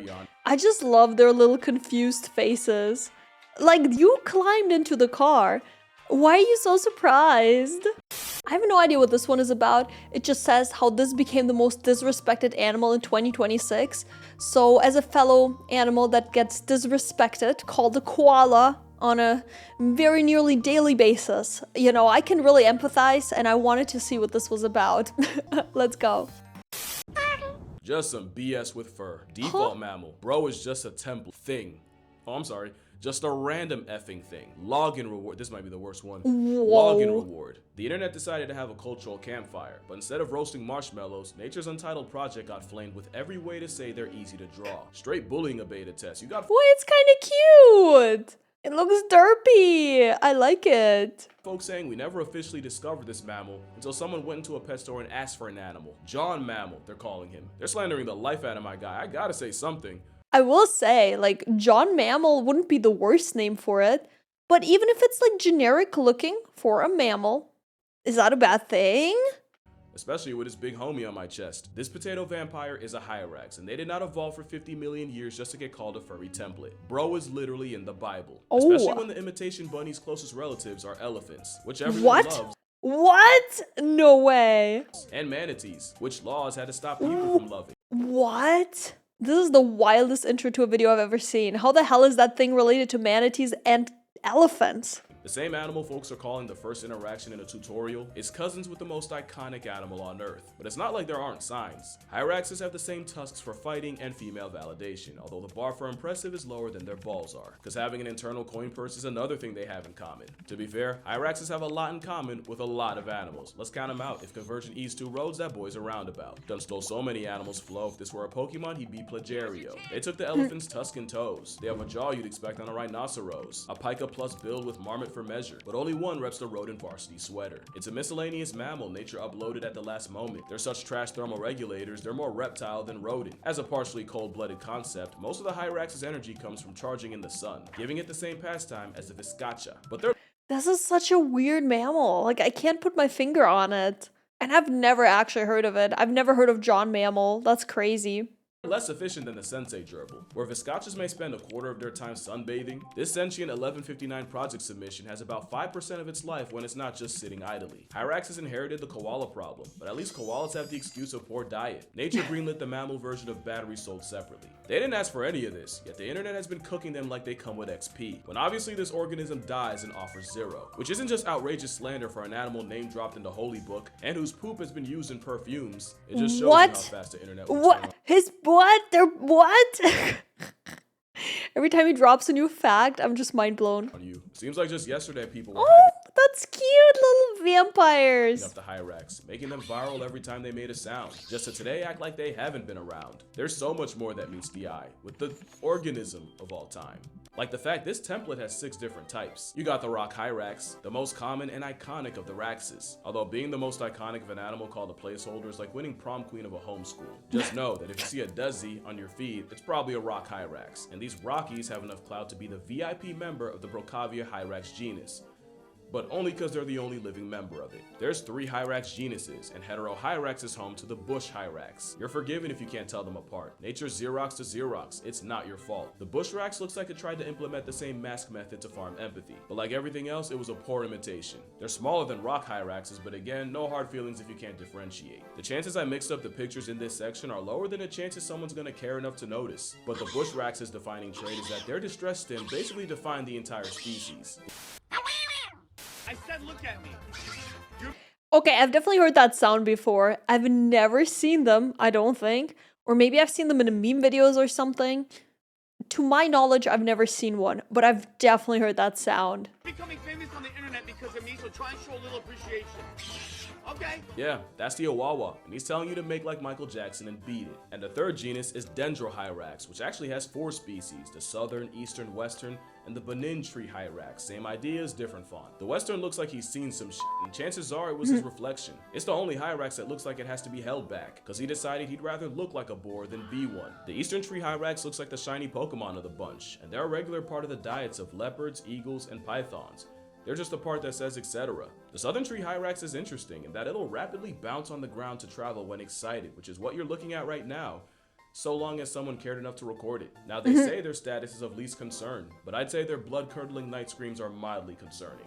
be honest. I just love their little confused faces. Like, you climbed into the car. Why are you so surprised? I have no idea what this one is about. It just says how this became the most disrespected animal in 2026. So as a fellow animal that gets disrespected, called a koala, on a very nearly daily basis, you know, I can really empathize, and I wanted to see what this was about. Let's go. Just some BS with fur. Default mammal. Bro is just a template thing. Oh, I'm sorry. Just a random effing thing. Login reward. This might be the worst one. Whoa. Login reward. The internet decided to have a cultural campfire, but instead of roasting marshmallows, Nature's Untitled Project got flamed with every way to say they're easy to draw. Straight bullying a beta test. You got Wait, it's kind of cute. It looks derpy. I like it. folks saying we never officially discovered this mammal until someone went into a pet store and asked for an animal. John Mammal, they're calling him. They're slandering the life out of my guy. I gotta say something. I will say, like, John Mammal wouldn't be the worst name for it, but even if it's like generic looking for a mammal, is that a bad thing? Especially with his big homie on my chest. This potato vampire is a hyrax, and they did not evolve for 50 million years just to get called a furry template. Bro is literally in the Bible. Oh. Especially when the imitation bunny's closest relatives are elephants, which everyone loves. What? No way. And manatees, which laws had to stop people from loving. What? This is the wildest intro to a video I've ever seen. How the hell is that thing related to manatees and elephants? The same animal folks are calling the first interaction in a tutorial is cousins with the most iconic animal on Earth. But it's not like there aren't signs. Hyraxes have the same tusks for fighting and female validation, although the bar for impressive is lower than their balls are, because having an internal coin purse is another thing they have in common. To be fair, Hyraxes have a lot in common with a lot of animals. Let's count them out. If convergent eats two roads, that boy's a roundabout. Done stole so many animals' flow. If this were a Pokemon, he'd be Plagiario. They took the elephant's tusk and toes. They have a jaw you'd expect on a rhinoceros. A Pika plus build with marmot for measure, but only one reps the rodent varsity sweater. It's a miscellaneous mammal nature uploaded at the last moment. They're such trash thermoregulators, they're more reptile than rodent. As a partially cold-blooded concept, most of the Hyrax's energy comes from charging in the sun, giving it the same pastime as the Viscacha. But they're This is such a weird mammal. Like, I can't put my finger on it. And I've never actually heard of it. I've never heard of John Mammal. That's crazy. less efficient than the sensei gerbil. Where Viscachas may spend a quarter of their time sunbathing, this sentient 1159 project submission has about 5% of its life when it's not just sitting idly. Hyrax has inherited the koala problem, but at least koalas have the excuse of poor diet. Nature greenlit the mammal version of batteries sold separately. They didn't ask for any of this, yet the internet has been cooking them like they come with XP, when obviously this organism dies and offers zero. Which isn't just outrageous slander for an animal name dropped in the holy book, and whose poop has been used in perfumes. It just shows you how fast the internet will turn on. His what? What? Every time he drops a new fact, I'm just mind blown. On you. Seems like just yesterday people were Oh, that's cute, little vampires. up the Hyrax, making them viral every time they made a sound, just to today act like they haven't been around. There's so much more that meets the eye, with the organism of all time. Like the fact this template has 6 different types. You got the rock hyrax, the most common and iconic of the raxes. Although being the most iconic of an animal called a placeholder is like winning prom queen of a homeschool. Just know that if you see a Desi on your feed, it's probably a rock hyrax, and these Rockies have enough clout to be the VIP member of the Brocavia hyrax genus, but only because they're the only living member of it. There's 3 hyrax genuses, and hetero hyrax is home to the bush hyrax. You're forgiven if you can't tell them apart. Nature's Xerox to Xerox, it's not your fault. The bush rax looks like it tried to implement the same mask method to farm empathy, but like everything else, it was a poor imitation. They're smaller than rock hyraxes, but again, no hard feelings if you can't differentiate. The chances I mixed up the pictures in this section are lower than the chances someone's gonna care enough to notice. But the bush rax's defining trait is that their distress stem basically define the entire species. I said look at me. Okay, I've definitely heard that sound before. I've never seen them, I don't think. Or maybe I've seen them in meme videos or something. To my knowledge, I've never seen one, but I've definitely heard that sound. Becoming famous on the internet because of me, so try and show a little appreciation. Okay. Yeah, that's the Awawa, and he's telling you to make like Michael Jackson and beat it. And the third genus is Dendrohyrax, which actually has 4 species, the southern, eastern, western, and the Benin tree hyrax. Same ideas, different font. The western looks like he's seen some shit, and chances are it was his reflection. It's the only hyrax that looks like it has to be held back, because he decided he'd rather look like a boar than be one. The eastern tree hyrax looks like the shiny Pokemon of the bunch, and they're a regular part of the diets of leopards, eagles, and pythons. They're just the part that says etc. The southern tree hyrax is interesting in that it'll rapidly bounce on the ground to travel when excited, which is what you're looking at right now. so long as someone cared enough to record it. Now they say their status is of least concern, but I'd say their blood-curdling night screams are mildly concerning.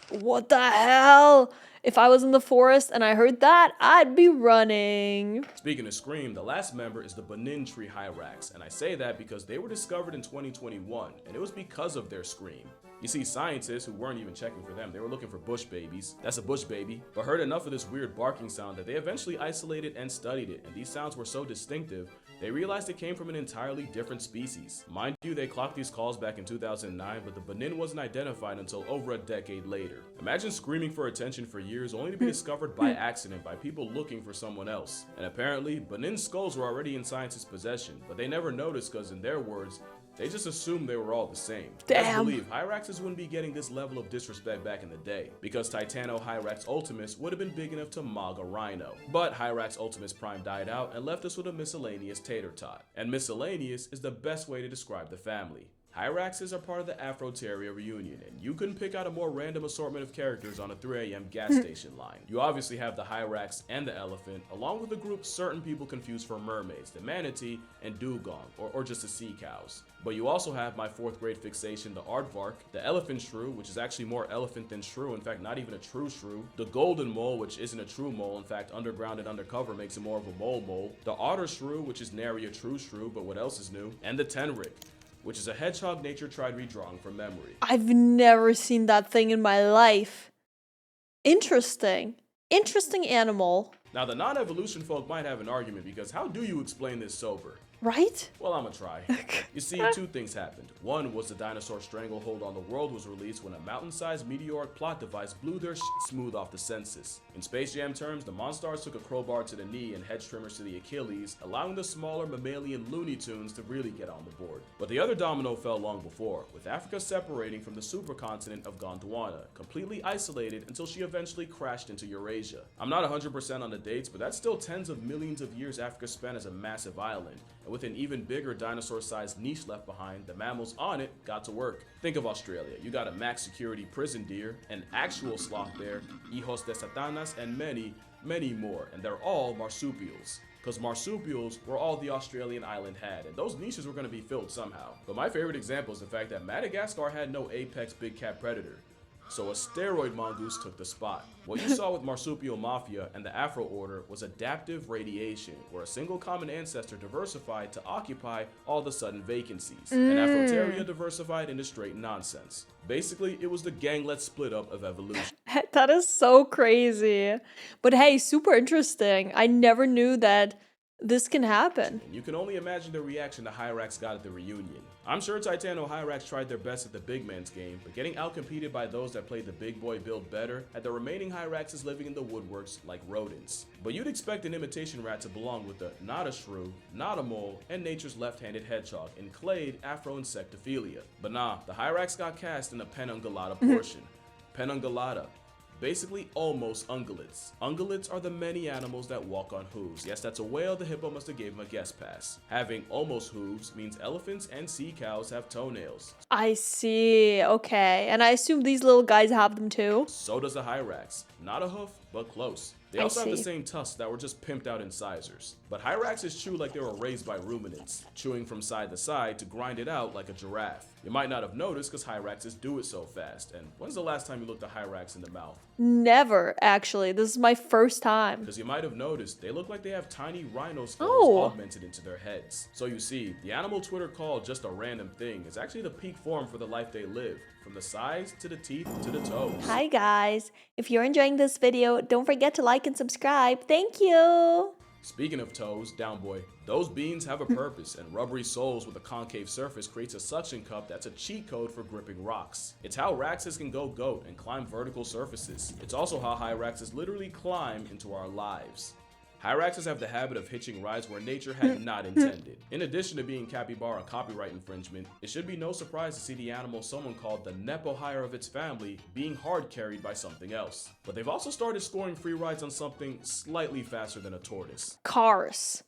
What the hell? If I was in the forest and I heard that, I'd be running. Speaking of scream, the last member is the banyan tree hyrax, and I say that because they were discovered in 2021, and it was because of their scream. You see, scientists who weren't even checking for them, they were looking for bush babies, that's a bush baby, but heard enough of this weird barking sound that they eventually isolated and studied it, and these sounds were so distinctive, they realized it came from an entirely different species. Mind you, they clocked these calls back in 2009, but the banyan wasn't identified until over a decade later. Imagine screaming for attention for years only to be discovered by accident by people looking for someone else. And apparently, banyan skulls were already in scientists' possession, but they never noticed because, in their words, they just assumed they were all the same. Damn. Best believe hyraxes wouldn't be getting this level of disrespect back in the day, because Titano-Hyrax Ultimus would have been big enough to mog a rhino. But Hyrax Ultimus Prime died out and left us with a miscellaneous tater tot. And miscellaneous is the best way to describe the family. Hyraxes are part of the Afrotheria reunion, and you couldn't pick out a more random assortment of characters on a 3 a.m. gas station line. You obviously have the Hyrax and the elephant, along with a group certain people confuse for mermaids, the manatee and dugong, or just the sea cows. But you also have my 4th grade fixation, the aardvark, the elephant shrew, which is actually more elephant than shrew, in fact not even a true shrew, the golden mole, which isn't a true mole, in fact underground and undercover makes it more of a mole, the otter shrew, which is nary a true shrew, but what else is new, and the tenric, which is a hedgehog nature tried redrawing from memory. I've never seen that thing in my life. Interesting. Interesting animal. Now the non-evolution folk might have an argument because how do you explain this sober? Right? Well, I'ma try. You see, 2 things happened. One was the dinosaur stranglehold on the world was released when a mountain-sized meteoric plot device blew their smooth off the census. In Space Jam terms, the Monstars took a crowbar to the knee and hedge trimmers to the Achilles, allowing the smaller mammalian Looney Tunes to really get on the board. But the other domino fell long before, with Africa separating from the supercontinent of Gondwana, completely isolated until she eventually crashed into Eurasia. I'm not 100% on the dates, but that's still tens of millions of years Africa spent as a massive island. And with an even bigger dinosaur-sized niche left behind, the mammals on it got to work. Think of Australia. You got a max security prison deer, an actual sloth bear, hijos de satanas, and many, many more. And they're all marsupials. Because marsupials were all the Australian island had, and those niches were going to be filled somehow. But my favorite example is the fact that Madagascar had no apex big cat predator. So a steroid mongoose took the spot. What you saw with Marsupial Mafia and the Afro Order was adaptive radiation, where a single common ancestor diversified to occupy all the sudden vacancies. And Afrotheria diversified into straight nonsense. Basically, it was the ganglet split up of evolution. That is so crazy. But hey, super interesting. I never knew that this can happen. And you can only imagine the reaction the Hyrax got at the reunion. I'm sure Titano-Hyrax tried their best at the big man's game, but getting outcompeted by those that played the big boy build better had the remaining Hyraxes living in the woodworks like rodents. But you'd expect an imitation rat to belong with the not a shrew, not a mole, and nature's left-handed hedgehog in clade Afro-insectophilia. But nah, the Hyrax got cast in a penungulata portion. Penungulata. Basically almost ungulates. Ungulates are the many animals that walk on hooves. Yes, that's a whale. The hippo must have gave him a guest pass. Having almost hooves means elephants and sea cows have toenails. I see. Okay. And I assume these little guys have them too? So does a Hyrax. Not a hoof, but close. They also have the same tusks that were just pimped out incisors. But Hyraxes chew like they were raised by ruminants, chewing from side to side to grind it out like a giraffe. You might not have noticed because Hyraxes do it so fast. And when's the last time you looked a Hyrax in the mouth? Never, actually. This is my first time. Because you might have noticed, they look like they have tiny rhino skulls augmented into their heads. So you see, the animal Twitter called just a random thing is actually the peak form for the life they live. From the size, to the teeth, to the toes. Hi guys. If you're enjoying this video, don't forget to like and subscribe. Thank you. Speaking of toes, down boy, those beans have a purpose, and rubbery soles with a concave surface creates a suction cup that's a cheat code for gripping rocks. It's how Raxes can go goat and climb vertical surfaces. It's also how Hyraxes literally climb into our lives. Hyraxes have the habit of hitching rides where nature had not intended. In addition to being capybara copyright infringement, it should be no surprise to see the animal someone called the Nepo hire of its family being hard carried by something else. But they've also started scoring free rides on something slightly faster than a tortoise. Cars.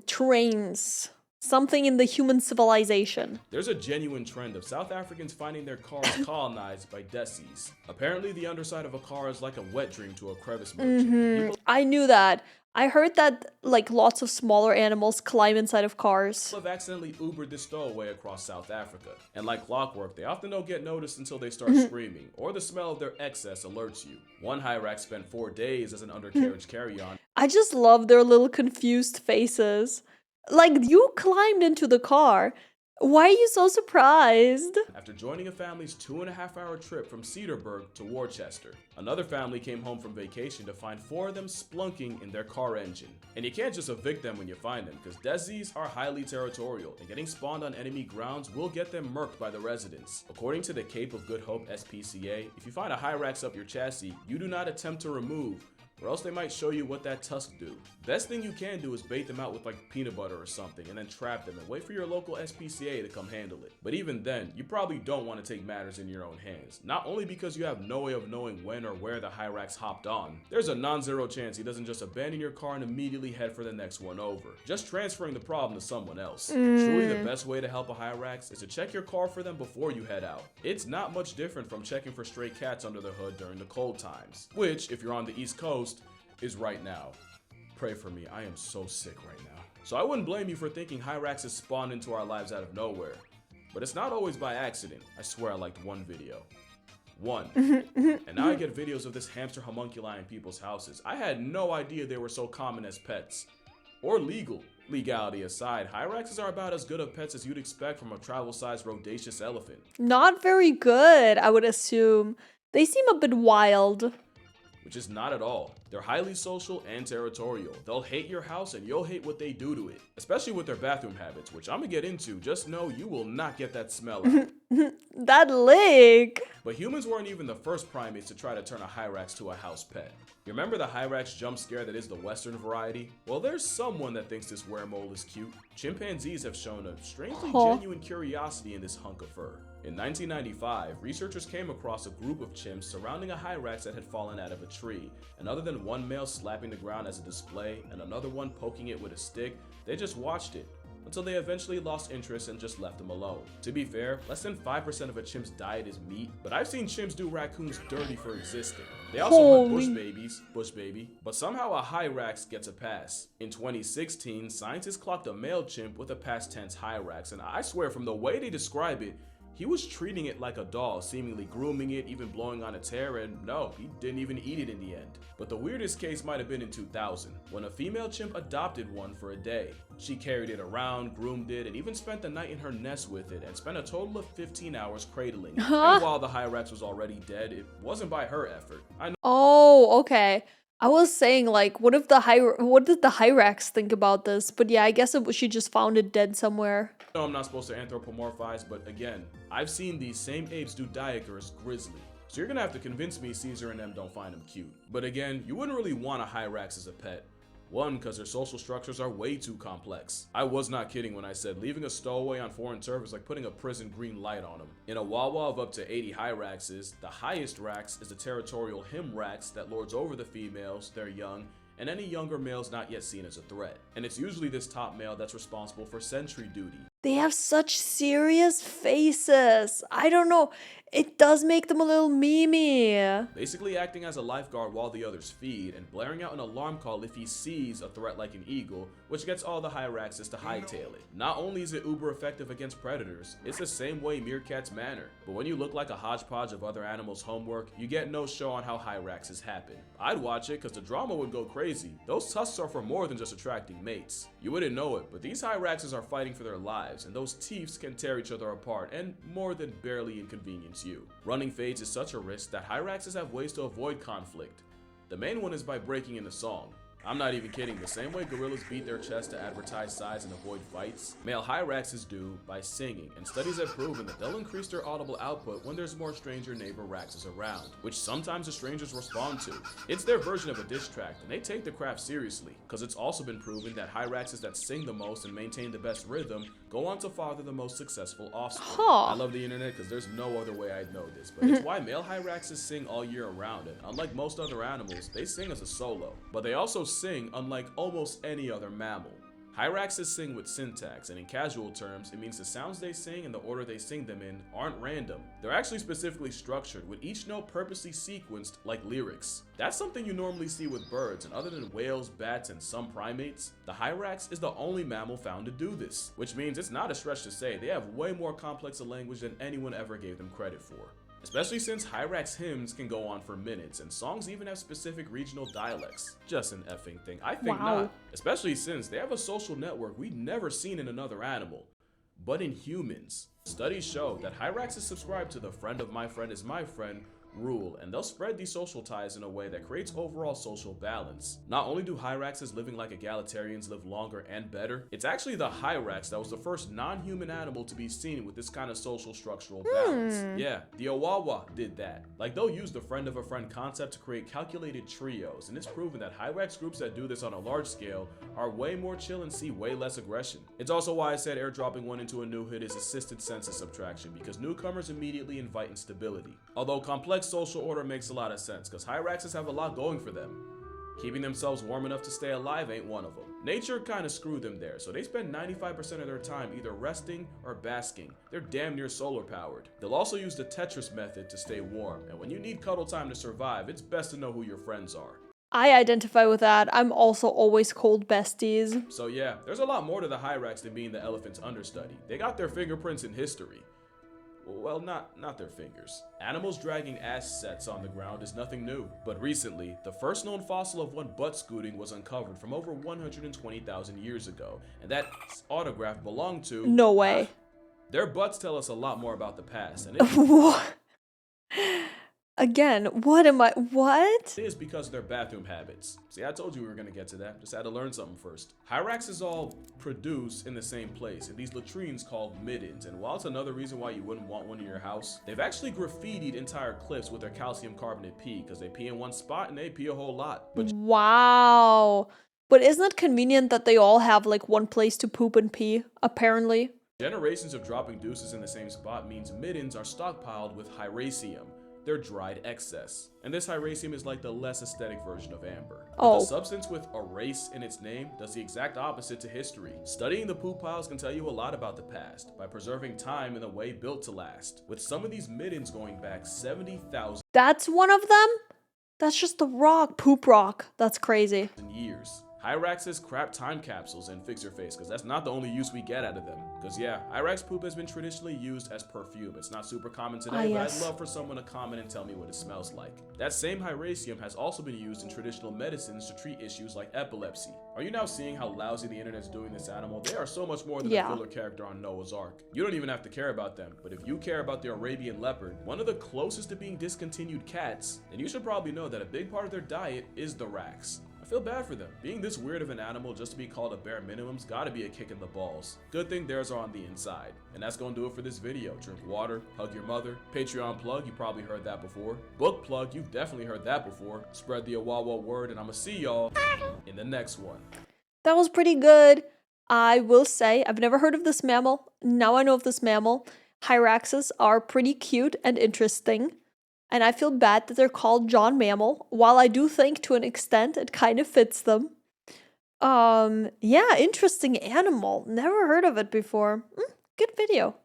Trains. something in the human civilization. There's a genuine trend of South Africans finding their cars colonized by desis. Apparently, the underside of a car is like a wet dream to a crevice merchant. People I knew that. I heard that like lots of smaller animals climb inside of cars. have accidentally Ubered this stowaway across South Africa. And like clockwork, they often don't get noticed until they start screaming, or the smell of their excess alerts you. One hyrax spent 4 days as an undercarriage carry-on. I just love their little confused faces. Like, you climbed into the car. Why are you so surprised? After joining a family's 2.5-hour trip from Cedarburg to Worcester. Another family came home from vacation to find 4 of them splunking in their car engine. And you can't just evict them when you find them, because desis are highly territorial, and getting spawned on enemy grounds will get them murked by the residents. According to the Cape of Good Hope SPCA, if you find a hyrax up your chassis, you do not attempt to remove, or else they might show you what that tusk do. Best thing you can do is bait them out with like peanut butter or something and then trap them and wait for your local SPCA to come handle it. But even then, you probably don't want to take matters in your own hands. Not only because you have no way of knowing when or where the hyrax hopped on, there's a non-zero chance he doesn't just abandon your car and immediately head for the next one over, just transferring the problem to someone else. Truly the best way to help a hyrax is to check your car for them before you head out. It's not much different from checking for stray cats under the hood during the cold times, which, if you're on the East Coast, is right now. Pray for me, I am so sick right now. So I wouldn't blame you for thinking hyraxes spawn into our lives out of nowhere. But it's not always by accident. I swear I liked one video. One. And now I get videos of this hamster homunculi in people's houses. I had no idea they were so common as pets. Or legal. Legality aside, hyraxes are about as good of pets as you'd expect from a travel-sized rhodaceous elephant. Not very good, I would assume. They seem a bit wild. Which is not at all. They're highly social and territorial. They'll hate your house and you'll hate what they do to it. Especially with their bathroom habits, which I'm gonna get into. Just know you will not get that smell out. That lick! But humans weren't even the first primates to try to turn a hyrax to a house pet. You remember the hyrax jump scare that is the Western variety? Well, there's someone that thinks this weremole is cute. Chimpanzees have shown a strangely genuine curiosity in this hunk of fur. In 1995, researchers came across a group of chimps surrounding a hyrax that had fallen out of a tree, and other than one male slapping the ground as a display and another one poking it with a stick, they just watched it, until they eventually lost interest and just left them alone. To be fair, less than 5% of a chimp's diet is meat, but I've seen chimps do raccoons dirty for existing. They also hunt bush baby, but somehow a hyrax gets a pass. In 2016, scientists clocked a male chimp with a past tense hyrax, and I swear from the way they describe it, he was treating it like a doll, seemingly grooming it, even blowing on its hair, and no, he didn't even eat it in the end. But the weirdest case might have been in 2000, when a female chimp adopted one for a day. She carried it around, groomed it, and even spent the night in her nest with it, and spent a total of 15 hours cradling it. And while the hyrax was already dead, it wasn't by her effort. Oh, okay. I was saying, like, what did the hyrax think about this? But yeah, I guess she just found it dead somewhere. No, I'm not supposed to anthropomorphize, but again, I've seen these same apes do diagers grizzly. So you're gonna have to convince me Caesar and them don't find him cute. But again, you wouldn't really want a hyrax as a pet. One, because their social structures are way too complex. I was not kidding when I said leaving a stowaway on foreign turf is like putting a prison green light on them. In a wawa of up to 80 hyraxes, the highest rax is the territorial himrax that lords over the females, their young, and any younger males not yet seen as a threat. And it's usually this top male that's responsible for sentry duty. They have such serious faces. I don't know. It does make them a little memey. Basically acting as a lifeguard while the others feed, and blaring out an alarm call if he sees a threat like an eagle, which gets all the hyraxes to hightail it. Not only is it uber effective against predators, it's the same way meerkats manner. But when you look like a hodgepodge of other animals' homework, you get no show on how hyraxes happen. I'd watch it because the drama would go crazy. Those tusks are for more than just attracting mates. You wouldn't know it, but these hyraxes are fighting for their lives, and those teeths can tear each other apart and more than barely inconvenience you. Running fades is such a risk that hyraxes have ways to avoid conflict. The main one is by breaking into song. I'm not even kidding, the same way gorillas beat their chest to advertise size and avoid fights, male hyraxes do by singing, and studies have proven that they'll increase their audible output when there's more stranger neighbor raxes around, which sometimes the strangers respond to. It's their version of a diss track, and they take the craft seriously, because it's also been proven that hyraxes that sing the most and maintain the best rhythm go on to father the most successful offspring. I love the internet because there's no other way I'd know this, but it's why male hyraxes sing all year around, and unlike most other animals, they sing as a solo, but they also sing unlike almost any other mammal. Hyraxes sing with syntax, and in casual terms, it means the sounds they sing and the order they sing them in aren't random. They're actually specifically structured, with each note purposely sequenced like lyrics. That's something you normally see with birds, and other than whales, bats, and some primates, the hyrax is the only mammal found to do this, which means it's not a stretch to say they have way more complex a language than anyone ever gave them credit for. Especially since hyrax hymns can go on for minutes, and songs even have specific regional dialects. Just an effing thing. I think Wow. not. Especially since they have a social network we've never seen in another animal, but in humans. Studies show that hyraxes subscribe to the friend of my friend is my friend rule, and they'll spread these social ties in a way that creates overall social balance. Not only do hyraxes living like egalitarians live longer and better, it's actually the hyrax that was the first non-human animal to be seen with this kind of social structural balance. Yeah, the Owawa did that. Like, they'll use the friend of a friend concept to create calculated trios, and it's proven that hyrax groups that do this on a large scale are way more chill and see way less aggression. It's also why I said airdropping one into a new hood is assisted census subtraction, because newcomers immediately invite instability. Although complex social order makes a lot of sense, because hyraxes have a lot going for them. Keeping themselves warm enough to stay alive ain't one of them. Nature kind of screwed them there, so they spend 95% of their time either resting or basking. They're damn near solar powered. They'll also use the Tetris method to stay warm, and when you need cuddle time to survive, it's best to know who your friends are. I identify with that. I'm also always cold besties. So yeah, there's a lot more to the hyrax than being the elephant's understudy. They got their fingerprints in history. Well, not their fingers. Animals dragging ass sets on the ground is nothing new, but recently, the first known fossil of one butt scooting was uncovered from over 120,000 years ago, and that autograph belonged to... No way. Their butts tell us a lot more about the past, and What? Again, what? it is because of their bathroom habits. See, I told you we were gonna get to that, just had to learn something first. Hyraxes all produce in the same place, in these latrines called middens, and while it's another reason why you wouldn't want one in your house, they've actually graffitied entire cliffs with their calcium carbonate pee, because they pee in one spot and they pee a whole lot. But Wow. But isn't it convenient that they all have like one place to poop and pee, apparently? generations of dropping deuces in the same spot means middens are stockpiled with hyracium, their dried excess. And this hyracium is like the less aesthetic version of amber. But the substance with erase in its name does the exact opposite to history. Studying the poop piles can tell you a lot about the past by preserving time in a way built to last, with some of these middens going back 70,000 That's one of them? That's just the rock, poop rock. That's crazy. years. Hyraxes crap time capsules and fix your face, because that's not the only use we get out of them. Because yeah, hyrax poop has been traditionally used as perfume. It's not super common today, but yes. I'd love for someone to comment and tell me what it smells like. That same hyracium has also been used in traditional medicines to treat issues like epilepsy. Are you now seeing how lousy the internet's doing this animal? They are so much more than a filler character on Noah's Ark. You don't even have to care about them, but if you care about the Arabian leopard, one of the closest to being discontinued cats, then you should probably know that a big part of their diet is the rax. I feel bad for them. Being this weird of an animal just to be called a bare minimum's gotta be a kick in the balls. Good thing theirs are on the inside. And that's gonna do it for this video. Drink water, hug your mother. Patreon plug, you probably heard that before. Book plug, you've definitely heard that before. Spread the Awawa word, and I'ma see y'all in the next one. That was pretty good. I will say, I've never heard of this mammal. Now I know of this mammal. Hyraxes are pretty cute and interesting. And I feel bad that they're called John Mammal, while I do think to an extent it kind of fits them. Yeah, interesting animal. Never heard of it before. Good video.